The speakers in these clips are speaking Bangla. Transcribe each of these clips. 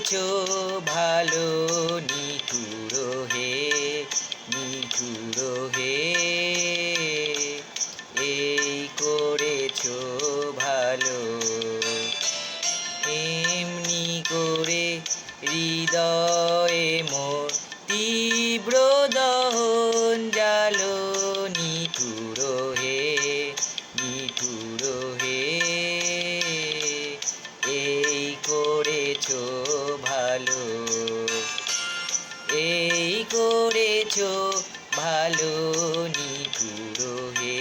করেছো ভালো নিঠুর হে, নিঠুর হে, এই করেছো ভালো। এমনি করে হৃদয়ে মোর তীব্র দহন জালো নিঠুর হে, নিঠুর হে, এই করেছো ভালো, এই করেছো ভালো নিঠুর হে,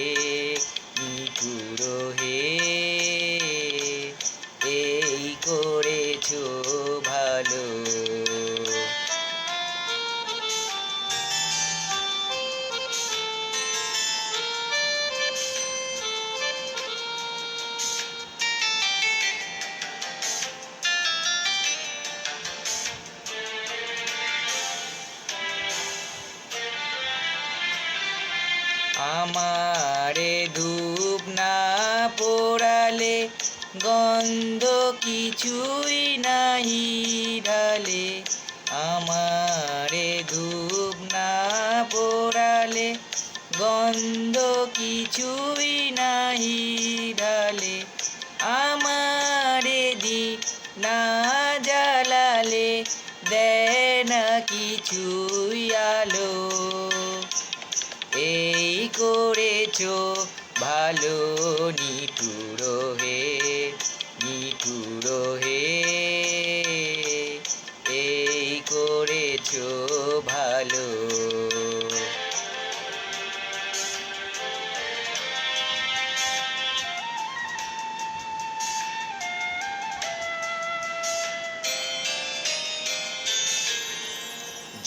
নিঠুর হে, এই করেছো ভালো। আমারে ধূপ না পোড়ালে গন্ধ কিছুই নাহি ঢালে, আমারে ধূপ না পোড়ালে গন্ধ কিছুই নাহি ঢালে, আমারে দি না জ্বালালে দেয় না কিছুই আলো, এই করেছো ভালো নিঠুর হে, নিঠুর হে, এই করেছো ভালো।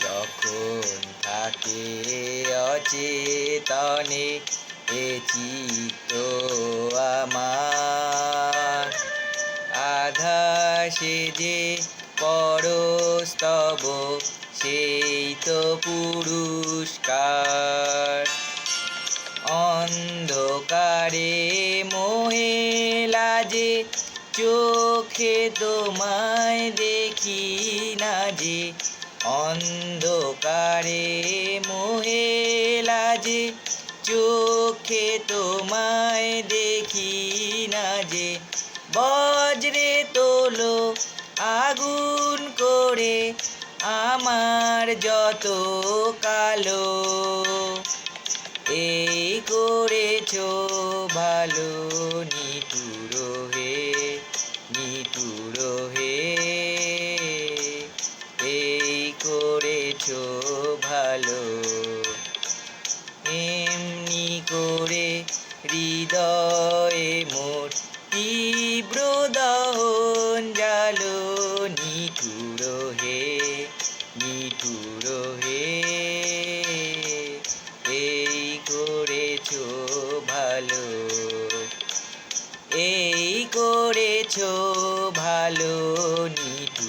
যখন থাকে অচেতনে এ চিত্ত আমার, আধা সেজে পরস্তব সেই তো পুরস্কার। অন্ধকারে মোহে লাজে চোখে তোমায় দেখি না যে, অন্ধকারে মোহে লাজে চোখে তোমায় দেখি না যে, বজ্রে তোলো আগুন করে আমার যত কালো, এই করেছো ভালো নিঠুর হে, নিঠুর হে, এই করেছো ভালো। এমনি করে হৃদয়ে মোর তীব্র দহন জালো নিঠুর হে, নিঠুর হে, এই করেছো ভালো, এই করেছো ভালো নিঠুর।